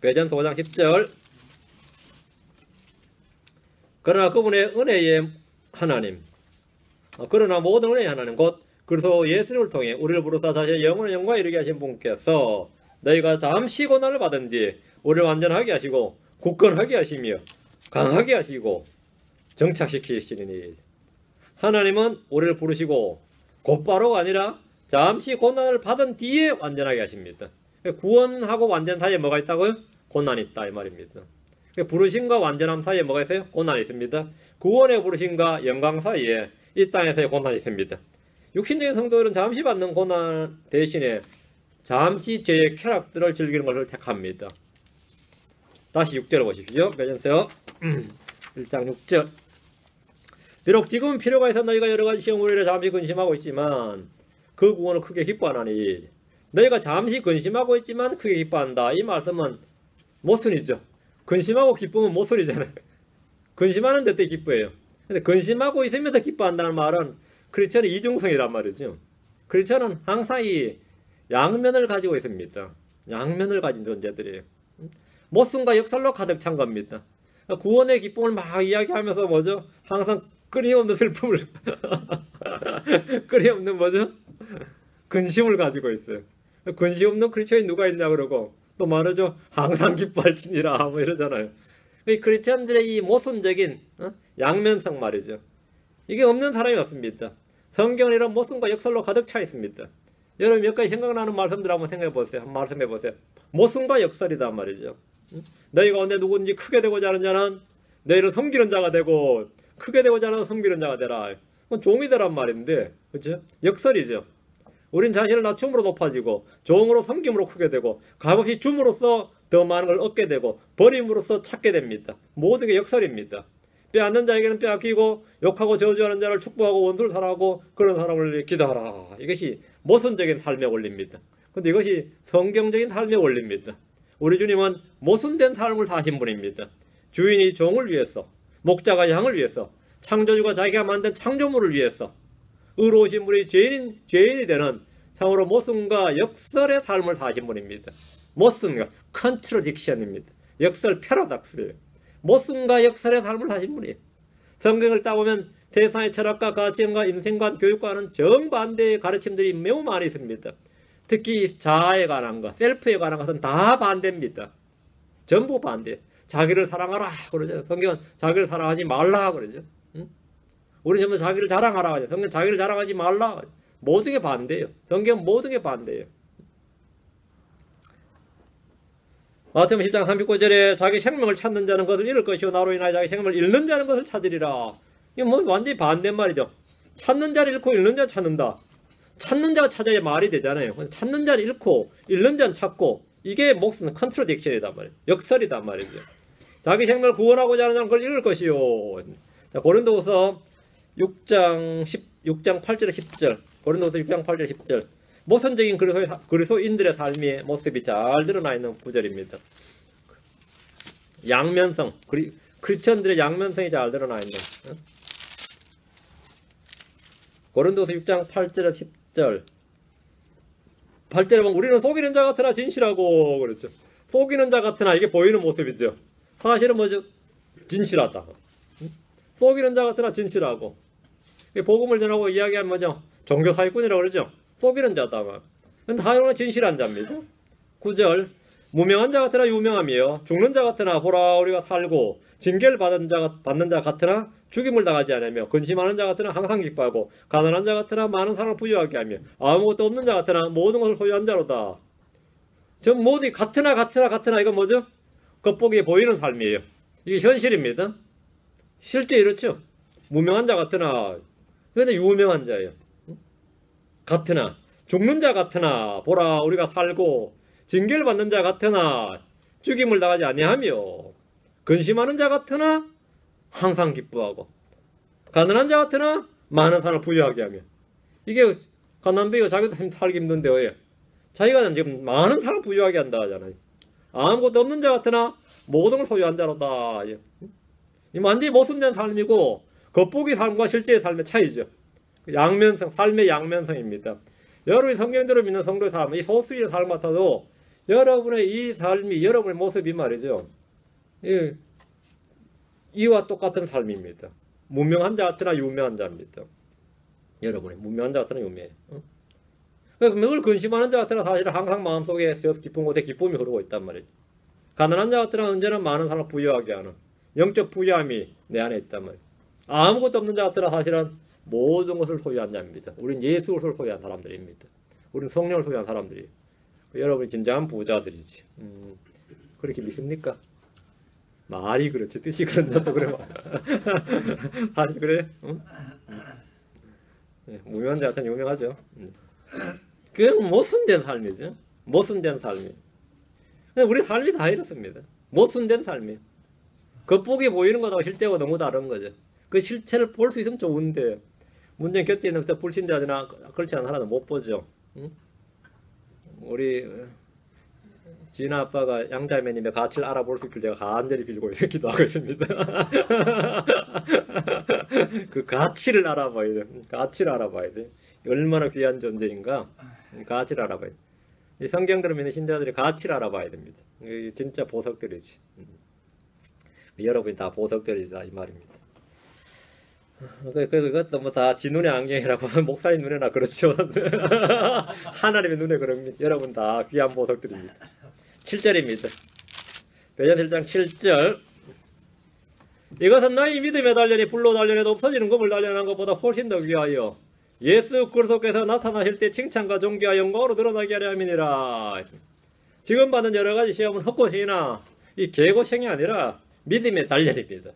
베드로전서 5장 10절. 그러나 그분의 은혜의 하나님, 그러나 모든 은혜의 하나님 곧 그리스도 예수님을 통해 우리를 부르사 자신의 영원한 영광에 이르게 하신 분께서 너희가 잠시 고난을 받은 뒤에 우리를 완전하게 하시고 굳건하게 하시며 강하게 하시고 정착시키시리니. 하나님은 우리를 부르시고 곧바로가 아니라 잠시 고난을 받은 뒤에 완전하게 하십니다. 구원하고 완전 사이에 뭐가 있다고요? 고난이 있다 이 말입니다. 부르심과 완전함 사이에 뭐가 있어요? 고난이 있습니다. 구원의 부르심과 영광 사이에 이 땅에서의 고난이 있습니다. 육신적인 성도들은 잠시 받는 고난 대신에 잠시 죄의 쾌락들을 즐기는 것을 택합니다. 다시 6절을 보십시오. 베드로전서 1장 6절. 비록 지금은 필요가 있어 너희가 여러가지 시험으로 인해 잠시 근심하고 있지만 그 구원을 크게 기뻐하나니. 너희가 잠시 근심하고 있지만 크게 기뻐한다. 이 말씀은 모순이죠. 근심하고 기쁘면 모순이잖아요. 근심하는 데 때 기뻐해요. 근데 근심하고 있으면서 기뻐한다는 말은 크리스천의 이중성이란 말이죠. 크리스천은 항상 이 양면을 가지고 있습니다. 양면을 가진 존재들이에요. 모순과 역설로 가득 찬 겁니다. 구원의 기쁨을 막 이야기하면서 뭐죠? 항상 끊임없는 슬픔을 끊임없는 뭐죠? 근심을 가지고 있어요. 근심 없는 크리스천이 누가 있냐 그러고 또 말하죠. 항상 기뻐할지니라 뭐 이러잖아요. 크리스천들의 이 모순적인 양면성 말이죠. 이게 없는 사람이 없습니다. 성경은 이런 모순과 역설로 가득 차 있습니다. 여러분 몇 가지 생각나는 말씀들 한번 생각해 보세요. 한번 말씀해 보세요. 모순과 역설이다 말이죠. 너희 가운데 누구든지 크게 되고자 하는 자는 너희를 섬기는 자가 되고 크게 되고자 하는 섬기는 자가 되라. 그건 종이 되란 말인데 그렇죠? 역설이죠. 우린 자신을 낮춤으로 높아지고 종으로 섬김으로 크게 되고 값없이 줌으로써 더 많은 걸 얻게 되고 버림으로써 찾게 됩니다. 모든 게 역설입니다. 빼앗는 자에게는 빼앗기고 욕하고 저주하는 자를 축복하고 원수를 사랑하고 그런 사람을 기도하라. 이것이 모순적인 삶의 원리입니다. 근데 이것이 성경적인 삶의 원리입니다. 우리 주님은 모순된 삶을 사신 분입니다. 주인이 종을 위해서, 목자가 양을 위해서, 창조주가 자기가 만든 창조물을 위해서 의로우신 분이 죄인이 되는 참으로 모순과 역설의 삶을 사신 분입니다. 모순과 컨트로딕션입니다. 역설 패러닥스예요. 모순과 역설의 삶을 사신 분이에요. 성경을 따보면 세상의 철학과 가치관과 인생관, 교육과는 정반대의 가르침들이 매우 많이 있습니다. 특히 자아에 관한 것, 셀프에 관한 것은 다 반대입니다. 전부 반대. 자기를 사랑하라 그러죠. 성경은 자기를 사랑하지 말라 그러죠. 응? 우리 전부 자기를 자랑하라 하죠. 성경은 자기를 자랑하지 말라. 모든 게 반대예요. 성경은 모든 게 반대예요. 마태복음 10장 39절에 자기 생명을 찾는 자는 것을 잃을 것이요 나로 인하여 자기 생명을 잃는 자는 것을 찾으리라. 이게 뭐 완전히 반대말이죠. 찾는 자를 잃고 잃는 자를 찾는다. 찾는 자가 찾아야 말이 되잖아요. 찾는 자를 잃고 잃는 자는 찾고, 이게 목숨 컨트로딕션이단 말이에요. 역설이단 말이죠. 자기 생명을 구원하고자 하는 자는 그걸 잃을 것이요. 자, 고린도후서 6장 8절에 10절. 고린도후서 6장 8절 10절. 모선적인 그리스도인들의 삶의 모습이 잘 드러나 있는 구절입니다. 양면성, 크리스천들의 양면성이 잘 드러나 있는. 고린도서 6장 8절 10절. 8절에 보면 우리는 속이는 자 같으나 진실하고 그렇죠. 속이는 자 같으나 이게 보이는 모습이죠. 사실은 뭐죠? 진실하다. 속이는 자 같으나 진실하고. 복음을 전하고 이야기하면 뭐죠? 종교 사기꾼이라고 그러죠. 속이는 자다. 근데 하여간 진실한 자입니다. 9절. 무명한 자 같으나 유명함이요. 죽는 자 같으나 보라 우리가 살고, 징계를 받는 자 같으나 죽임을 당하지 않으며, 근심하는 자 같으나 항상 기뻐하고, 가난한 자 같으나 많은 사랑을 부유하게 하며, 아무것도 없는 자 같으나 모든 것을 소유한 자로다. 전 모두 같으나 이건 뭐죠? 겉보기에 보이는 삶이에요. 이게 현실입니다. 실제 이렇죠. 무명한 자 같으나, 근데 유명한 자예요. 같으나, 죽는 자 같으나 보라 우리가 살고, 징계를 받는 자 같으나 죽임을 당하지 아니하며, 근심하는 자 같으나 항상 기뻐하고, 가난한 자 같으나 많은 사람을 부유하게 하며. 이게 가난뱅이가 자기도 살기 힘든데 왜? 자기가 지금 많은 사람을 부유하게 한다 하잖아요. 아무것도 없는 자 같으나 모든 걸 소유한 자로다. 이 완전히 모순된 삶이고 겉보기 삶과 실제의 삶의 차이죠. 양면성, 삶의 양면성입니다. 여러분이 성경대로 믿는 성도의 삶, 이 소수의 삶 같아도 여러분의 이 삶이, 여러분의 모습이 말이죠. 이와 똑같은 삶입니다. 무명한 자 같으나 유명한 자입니다. 여러분이 무명한 자 같으나 유명해요. 늘 근심하는 자 같으나 사실은 항상 마음속에 깊은 곳에 기쁨이 흐르고 있단 말이죠. 가난한 자 같으나 언제나 많은 사람을 부유하게 하는 영적 부유함이 내 안에 있단 말이죠. 아무것도 없는 자 같으나 사실은 모든 것을 소유한 자입니다. 우리는 예수를 소유한 사람들입니다. 우리는 성령을 소유한 사람들이에요. 여러분이 진정한 부자들이지. 그렇게 믿습니까? 말이 그렇지 뜻이 그런다고 그래. 사실 그래? 응? 무명한 자 같은 유명하죠. 그건 모순된 삶이죠. 모순된 삶이. 우리 삶이 다 이렇습니다. 모순된 삶이. 겉보기에 보이는 것하고 실제가 너무 다른 거죠. 그 실체를 볼 수 있으면 좋은데, 문제는 곁에 있는 불신자들이나 그렇지 않은 사람은 못 보죠. 응? 우리 진아 아빠가 양자매님의 가치를 알아볼 수 있길 제가 간절히 빌고 있어 기도하고 있습니다. 그 가치를 알아봐야 돼. 가치를 알아봐야 돼. 얼마나 귀한 존재인가. 가치를 알아봐야 돼. 이 성경대로 믿는 신자들이 가치를 알아봐야 됩니다. 진짜 보석들이지. 여러분이 다 보석들이다 이 말입니다. 그것도 뭐 다 지 눈의 안경이라고 목사님 눈에나 그렇죠. 하나님의 눈에 그럽니다. 여러분 다 귀한 보석들입니다. 7절입니다. 베드로 1장 7절. 이것은 너희 믿음의 단련이 불로 단련해도 없어지는 금을 단련한 것보다 훨씬 더 귀하여 예수 그리스도께서 나타나실 때 칭찬과 존귀와 영광으로 드러나게 하려 함이니라. 지금 받는 여러 가지 시험은 헛고생이나 이 개고생이 아니라 믿음의 단련입니다.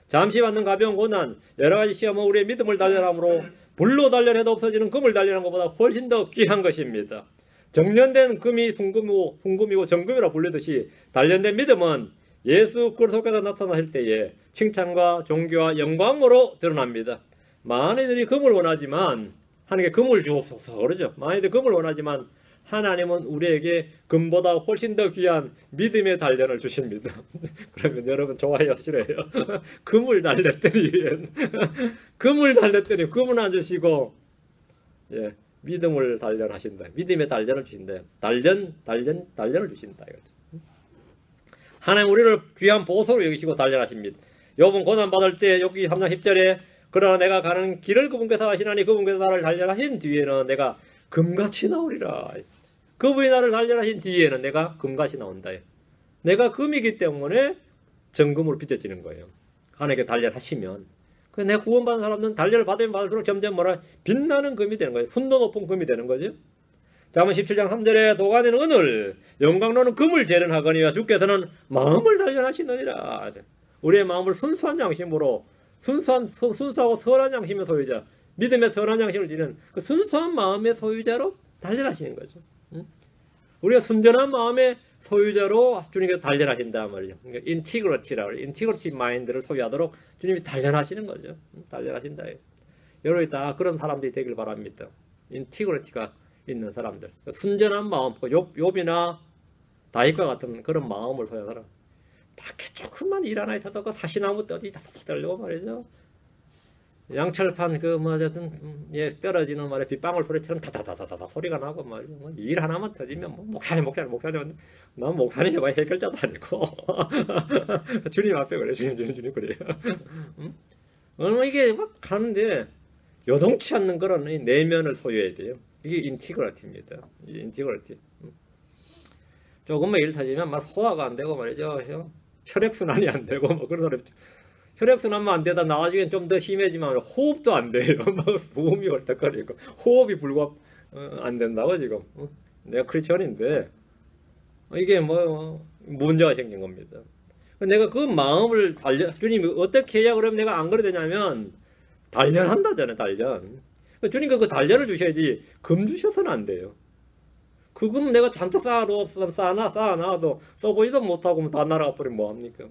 잠시 받는 가벼운 고난, 여러 가지 시험은 우리의 믿음을 단련함으로 불로 단련해도 없어지는 금을 단련한 것보다 훨씬 더 귀한 것입니다. 정련된 금이 순금이고 정금이라 불리듯이 단련된 믿음은 예수 그리스도께서 나타나실 때에 칭찬과 존귀와 영광으로 드러납니다. 많이들이 금을 원하지만 하나님께 금을 주옵소서 그러죠. 많이들 금을 원하지만 하나님은 우리에게 금보다 훨씬 더 귀한 믿음의 단련을 주십니다. 그러면 여러분 좋아요 싫어요? 금을 달랬더니 금을 달랬더니 금은 안 주시고 믿음을 단련하신다. 믿음의 단련을 주신다. 단련을 주신다. 이거죠. 하나님 우리를 귀한 보석으로 여기시고 단련하십니다. 욥은 고난 받을 때 욥기 3장 10절에 그러나 내가 가는 길을 그분께서 하시나니 그분께서 나를 단련하신 뒤에는 내가 금같이 나오리라. 그분이 나를 단련하신 뒤에는 내가 금갓이 나온다. 내가 금이기 때문에 정금으로 빚어지는 거예요. 하나님께 단련하시면. 그래서 내가 구원받은 사람들은 단련을 받으면 받을수록 점점 뭐라 빛나는 금이 되는 거예요. 훈도 높은 금이 되는 거죠. 잠언 17장 3절에 도가니는 은을 영광로는 금을 재련하거니와 주께서는 마음을 단련하시느니라. 우리의 마음을 순수한 양심으로 순수하고 선한 양심의 소유자, 믿음의 선한 양심을 지닌 그 순수한 마음의 소유자로 단련하시는 거죠. 우리가 순전한 마음의 소유자로 주님께서 단련하신다 말이죠. 그러니까 인티그리티라고 인티그리티 마인드를 소유하도록 주님이 단련하시는 거죠. 단련하신다. 여러분이 다 그런 사람들이 되길 바랍니다. 인티그리티가 있는 사람들, 순전한 마음, 욥이나 다윗과 같은 그런 마음을 소유한 사람. 밖에 조금만 일 하나 있어도 그 사시나무 떠지 다다다 떨리고 말이죠. 양철판 그 뭐든 예 떨어지는 말에 빗방울 소리처럼 다다다다다 소리가 나고 말이죠. 뭐 일 하나만 터지면 뭐 목사님 난 목사님이 왜 해결자도 아니고 주님 앞에 그래 주님 그래요. 이게 막 가는데 요동치 않는 그런 내면을 소유해야 돼요. 이게 인티그리티입니다. 인티그리티. 조금만 일 터지면 막 소화가 안 되고 말이죠. 혈액순환이 안 되고 뭐 그런 소리. 혈액순환만 안 되다 나중엔 좀 더 심해지면 호흡도 안 돼요. 막 숨이 헐떡거리고 호흡이 불과 안 된다고 지금. 내가 크리스천인데 이게 뭐 문제가 생긴 겁니다. 내가 그 마음을 주님이 어떻게 해야 그러면 내가 안 그래 되냐면 단련한다잖아요. 단련. 주님께 그 단련을 주셔야지 금 주셔서는 안 돼요. 그 금 내가 잔뜩 쌓아놔도 써보지도 못하고 다 날아가 버리면 뭐합니까?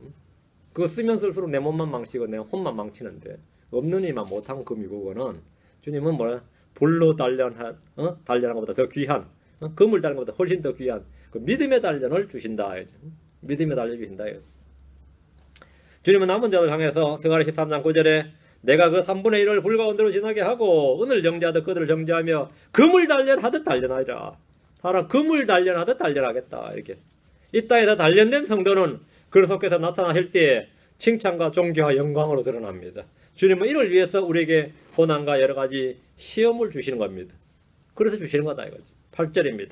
그거 쓰면 쓸수록 내 몸만 망치고 내 혼만 망치는데 없는 이만 못한 금이고 그거는 주님은 뭐라 불로 단련한 것보다 더 귀한 금을 달는 것보다 훨씬 더 귀한 그 믿음의 단련을 주신다. 믿음의 단련을 주신다. 주님은 남은 자들 향해서 스가랴 13장 9절에 내가 그 3분의 1을 불 가운데로 지나게 하고 은을 정죄하듯 그들을 정죄하며 금을 단련하듯 단련하리라. 사람 금을 단련하듯 단련하겠다. 이렇게 이 땅에서 단련된 성도는 그리스도께서 나타나실 때에 칭찬과 존귀와 영광으로 드러납니다. 주님은 이를 위해서 우리에게 고난과 여러 가지 시험을 주시는 겁니다. 그래서 주시는 거다 이거지. 8절입니다.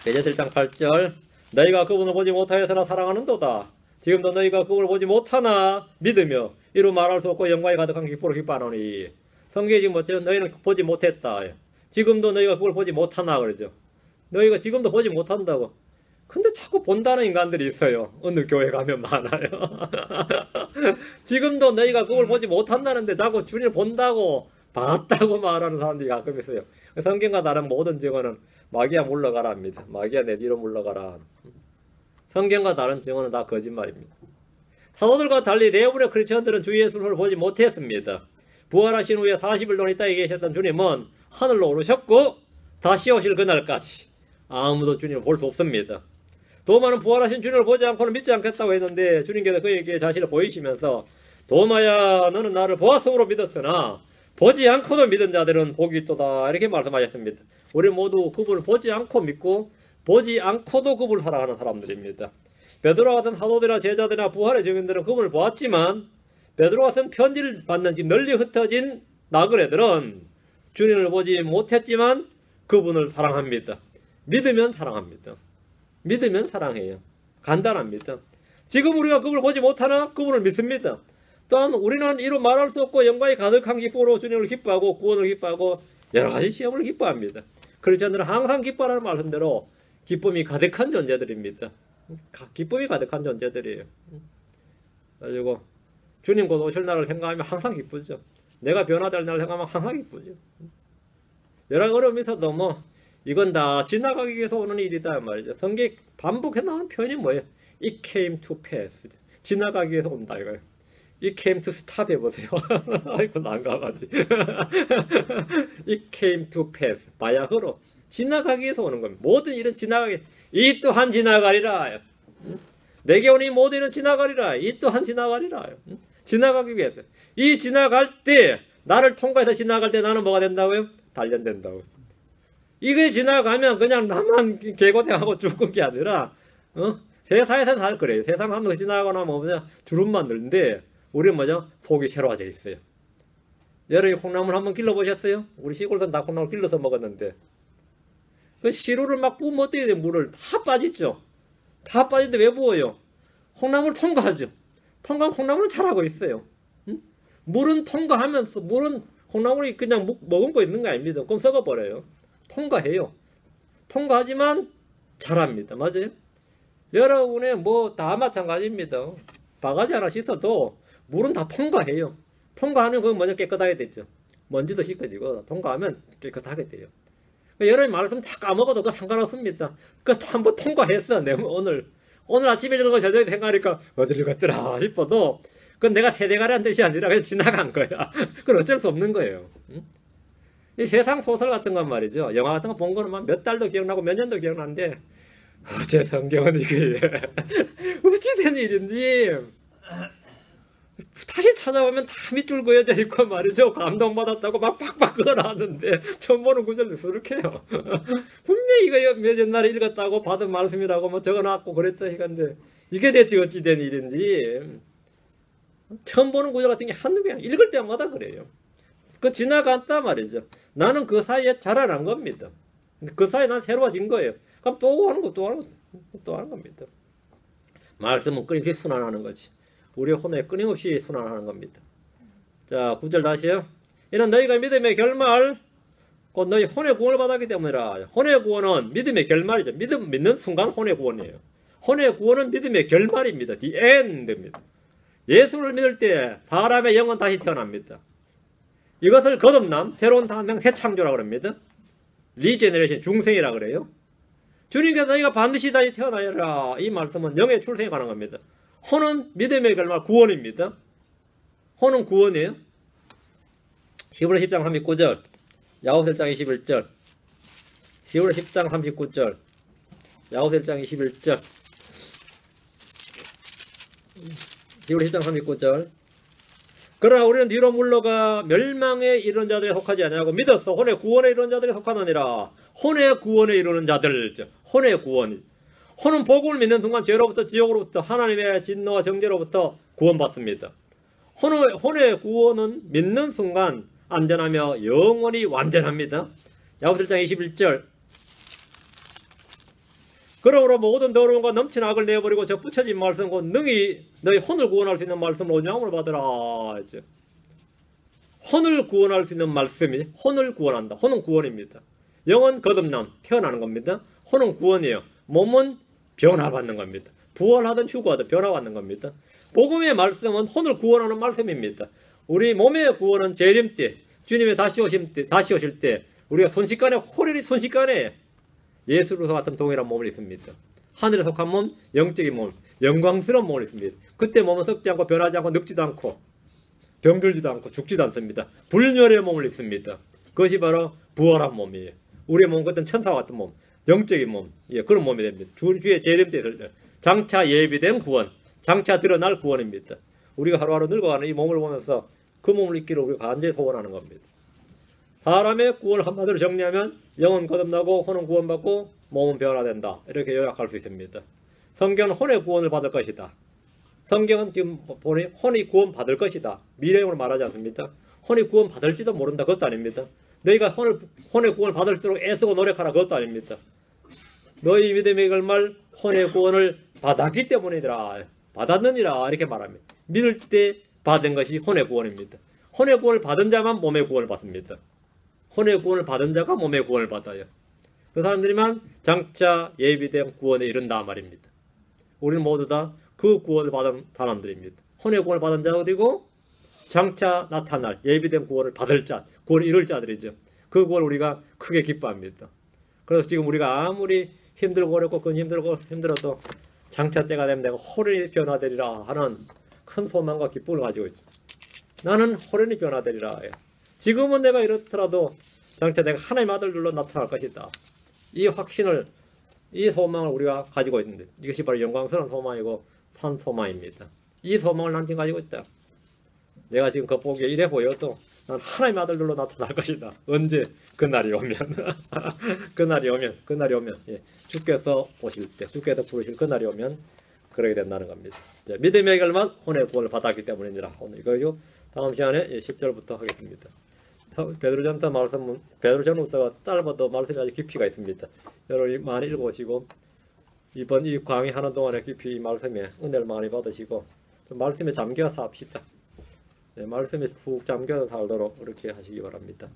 베드로 1장 8절 너희가 그분을 보지 못하여서나 사랑하는도다. 지금도 너희가 그분을 보지 못하나 믿으며 이루 말할 수 없고 영광이 가득한 기쁨으로 기뻐하노니. 성경에 지금 뭐죠? 너희는 보지 못했다. 지금도 너희가 그걸 보지 못하나 그러죠. 너희가 지금도 보지 못한다고. 근데 자꾸 본다는 인간들이 있어요. 어느 교회 가면 많아요. 지금도 너희가 그걸 보지 못한다는데 자꾸 주님을 본다고 봤다고 말하는 사람들이 가끔 있어요. 성경과 다른 모든 증언은 마귀야 물러가라 합니다. 마귀야 내 뒤로 물러가라. 성경과 다른 증언은 다 거짓말입니다. 사도들과 달리 대부분의 크리스천들은 주 예수를 보지 못했습니다. 부활하신 후에 40일 동안 이 땅에 계셨던 주님은 하늘로 오르셨고 다시 오실 그날까지 아무도 주님을 볼 수 없습니다. 도마는 부활하신 주님을 보지 않고는 믿지 않겠다고 했는데 주님께서 그에게 자신을 보이시면서 도마야 너는 나를 보았으므로 믿었으나 보지 않고도 믿은 자들은 복이 있도다 이렇게 말씀하셨습니다. 우리 모두 그분을 보지 않고 믿고 보지 않고도 그분을 사랑하는 사람들입니다. 베드로와 같은 사도들이나 제자들이나 부활의 증인들은 그분을 보았지만 베드로와 같은 편지를 받는 집 널리 흩어진 나그네들은 주님을 보지 못했지만 그분을 사랑합니다. 믿으면 사랑합니다. 믿으면 사랑해요. 간단합니다. 지금 우리가 그분을 보지 못하나 그분을 믿습니다. 또한 우리는 이루 말할 수 없고 영광이 가득한 기쁨으로 주님을 기뻐하고 구원을 기뻐하고 여러 가지 시험을 기뻐합니다. 크리스천들은 항상 기뻐하는 말씀대로 기쁨이 가득한 존재들입니다. 기쁨이 가득한 존재들이에요. 그리고 주님 곧 오실 날을 생각하면 항상 기쁘죠. 내가 변화될 날을 생각하면 항상 기쁘죠. 여러 어려움이 있어도 뭐 이건 다 지나가기 위해서 오는 일이다 말이죠. 성경에 반복해 나오는 표현이 뭐예요? It came to pass. 지나가기 위해서 온다 이거예요. It came to stop 해보세요. 아이고 난감하지. It came to pass. 바야흐로 지나가기 위해서 오는 겁니다. 모든 일은 지나가기. 이 또한 지나가리라. 내게 오는 이 모든 일은 지나가리라. 이 또한 지나가리라. 지나가기 위해서. 이 지나갈 때 나를 통과해서 지나갈 때 나는 뭐가 된다고요? 단련된다고. 이게 지나가면 그냥 나만 개고생하고 죽은 게 아니라 세상에서는 다 그래요. 세상 한 번 지나가고 나면 그냥 주름만 늘는데 우리는 뭐죠? 속이 새로워져 있어요. 여러분이 콩나물 한번 길러보셨어요? 우리 시골에서는 다 콩나물 길러서 먹었는데 그 시루를 막 부으면 어떻게 돼? 물을 다 빠지죠. 다 빠지는데 왜 부어요? 콩나물 통과하죠. 통과하면 콩나물은 자라고 있어요. 응? 물은 통과하면서 물은 콩나물이 그냥 머금고 있는 거 아닙니다. 그럼 썩어버려요. 통과해요. 통과하지만 자랍니다. 맞아요? 여러분의 뭐 다 마찬가지입니다. 바가지 하나 씻어도 물은 다 통과해요. 통과하면 그건 먼저 깨끗하게 됐죠. 먼지도 씻어지고 통과하면 깨끗하게 돼요. 여러분 말씀 다 까먹어도 그거 상관없습니다. 그거 한번 통과했어. 내가 오늘 아침에 이런 거 저녁에 생각하니까 어디를 갔더라 싶어도 그건 내가 세대가라는 뜻이 아니라 그냥 지나간 거야. 그건 어쩔 수 없는 거예요. 응? 이 세상 소설 같은 건 말이죠. 영화 같은 거 본 거는 막 몇 달도 기억나고 몇 년도 기억나는데 어째 성경은 이게 어찌된 일인지 다시 찾아보면 다 밑줄 그어져 있고 말이죠. 감동받았다고 막 팍팍 그어놨는데 처음 보는 구절도 수룩해요. 분명히 이거 옛날에 읽었다고 받은 말씀이라고 뭐 적어놨고 그랬다 이건데 이게 대체 어찌된 일인지 처음 보는 구절 같은 게 한두 개 읽을 때마다 그래요. 그 지나갔다 말이죠. 나는 그 사이에 자라난 겁니다. 그 사이에 난 새로워진 거예요. 그럼 또 하는 거, 또 하는 거, 또 하는 겁니다. 말씀은 끊임없이 순환하는 거지. 우리 혼에 끊임없이 순환하는 겁니다. 자, 9절 다시요. 이는 너희가 믿음의 결말, 곧 너희 혼의 구원을 받았기 때문이라. 혼의 구원은 믿음의 결말이죠. 믿는 순간 혼의 구원이에요. 혼의 구원은 믿음의 결말입니다. The end입니다. 예수를 믿을 때 사람의 영은 다시 태어납니다. 이것을 거듭남, 새로운 탄생, 새 창조라고 합니다. 리제너레이션, 중생이라 그래요. 주님께서 너희가 반드시 다시 태어나야라. 이 말씀은 영의 출생에 관한 겁니다. 혼은 믿음의 결말, 구원입니다. 혼은 구원이에요. 히브리 10장 39절, 야고보서 1장 21절, 히브리 10장 39절, 야고보서 1장 21절, 히브리 10장 39절. 그러나 우리는 뒤로 물러가 멸망에 이르는 자들에 속하지 아니하고 믿었어. 혼의 구원에 이르는 자들에 속하느니라. 혼의 구원에 이르는 자들, 혼의 구원. 혼은 복음을 믿는 순간 죄로부터 지옥으로부터 하나님의 진노와 정죄로부터 구원받습니다. 혼의 구원은 믿는 순간 안전하며 영원히 완전합니다. 야고보서 1장 21절. 그러므로 모든 더러움과 넘친 악을 내버리고 저 붙여진 말씀 곧 능히 너희 혼을 구원할 수 있는 말씀을 온유함으로 받으라. 혼을 구원할 수 있는 말씀이 혼을 구원한다. 혼은 구원입니다. 영은 거듭남, 태어나는 겁니다. 혼은 구원이에요. 몸은 변화받는 겁니다. 부활하든 휴거하든 변화받는 겁니다. 복음의 말씀은 혼을 구원하는 말씀입니다. 우리 몸의 구원은 재림 때, 주님의 다시 오실 때 우리가 순식간에 호련히 순식간에 예수로서 같은 동일한 몸을 입습니다. 하늘에 속한 몸, 영적인 몸, 영광스러운 몸을 입습니다. 그때 몸은 썩지 않고 변하지 않고 늙지도 않고 병들지도 않고 죽지도 않습니다. 불멸의 몸을 입습니다. 그것이 바로 부활한 몸이에요. 우리의 몸은 그때는 천사와 같은 몸, 영적인 몸, 그런 몸이 됩니다. 주의 재림 때 장차 예비된 구원, 장차 드러날 구원입니다. 우리가 하루하루 늙어가는 이 몸을 보면서 그 몸을 입기를 우리가 간절히 소원하는 겁니다. 사람의 구원을 한마디로 정리하면 영은 거듭나고 혼은 구원받고 몸은 변화된다. 이렇게 요약할 수 있습니다. 성경은 혼의 구원을 받을 것이다. 성경은 지금 보니 혼이 구원받을 것이다. 미래형으로 말하지 않습니다. 혼이 구원받을지도 모른다. 그것도 아닙니다. 너희가 혼의 구원을 받을수록 애쓰고 노력하라. 그것도 아닙니다. 너희 믿음의 결말 혼의 구원을 받았기 때문이더라. 받았느니라. 이렇게 말합니다. 믿을 때 받은 것이 혼의 구원입니다. 혼의 구원을 받은 자만 몸의 구원을 받습니다. 혼의 구원을 받은 자가 몸의 구원을 받아요. 그 사람들이만 장차 예비된 구원에 이른다 말입니다. 우리는 모두 다 그 구원을 받은 사람들입니다. 혼의 구원을 받은 자들이고 장차 나타날 예비된 구원을 받을 자, 구원을 이룰 자들이죠. 그 구원을 우리가 크게 기뻐합니다. 그래서 지금 우리가 아무리 힘들고 어렵고 그건 힘들어도 장차 때가 되면 내가 호련히 변화되리라 하는 큰 소망과 기쁨을 가지고 있죠. 나는 호련히 변화되리라. 지금은 내가 이렇더라도 장차 내가 하나님의 아들들로 나타날 것이다. 이 확신을, 이 소망을 우리가 가지고 있는데 이것이 바로 영광스러운 소망이고 산 소망입니다. 이 소망을 난 지금 가지고 있다. 내가 지금 겉보기에 이래 보여도 난 하나님의 아들들로 나타날 것이다. 언제? 그날이 오면 그날이 오면 주께서 오실 때, 주께서 부르실 그날이 오면 그러게 된다는 겁니다. 믿음의 결말 혼의 구원을 받았기 때문이니라. 오늘 이거요. 다음 시간에 10절부터 하겠습니다. 베드로전서 말씀은 베드로전서가 짧아도 말씀이 아주 깊이가 있습니다. 여러분이 많이 읽어보시고 이번 이 강의하는 동안에 깊이 이 말씀에 은혜를 많이 받으시고 말씀에 잠겨서 합시다. 네, 말씀에 푹 잠겨서 살도록 그렇게 하시기 바랍니다.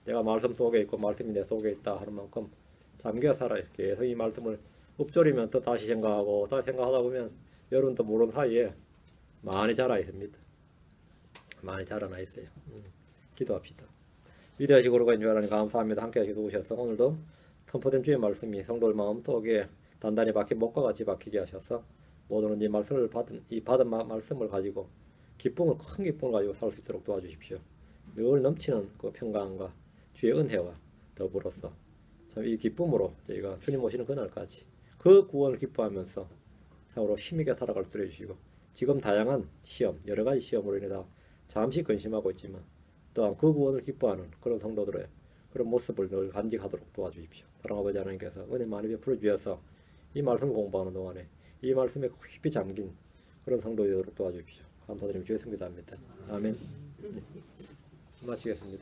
내가 말씀 속에 있고 말씀이 내 속에 있다 하는 만큼 잠겨 살아요. 계속 이 말씀을 읊조리면서 다시 생각하고 다시 생각하다 보면 여러분도 모르는 사이에 많이 자라 있습니다. 많이 자라나 있어요. 기도합시다. 위대하시고 거룩하신 주 하나님 감사합니다. 함께 하시고 오셔서 오늘도 선포된 주의 말씀이 성도들 마음속에 단단히 박힌 목과 같이 박히게 하셔서 모두는 이 말씀을 받은 말씀을 가지고 기쁨을 큰 기쁨을 가지고 살 수 있도록 도와주십시오. 늘 넘치는 그 평강과 주의 은혜와 더불어서 참 이 기쁨으로 저희가 주님 오시는 그날까지 그 구원을 기뻐하면서 참으로 힘있게 살아갈 수 있게 해주시고 지금 다양한 시험 여러 가지 시험으로 인해서 잠시 근심하고 있지만 또한 그 구원을 기뻐하는 그런 성도들의 그런 모습을 늘 간직하도록 도와주십시오. 사랑하는 아버지 하나님께서 은혜 많이 베풀어 주셔서 이 말씀을 공부하는 동안에 이 말씀에 깊이 잠긴 그런 성도들이 되도록 도와주십시오. 감사드리며 주의 성기도합니다. 아멘. 마치겠습니다.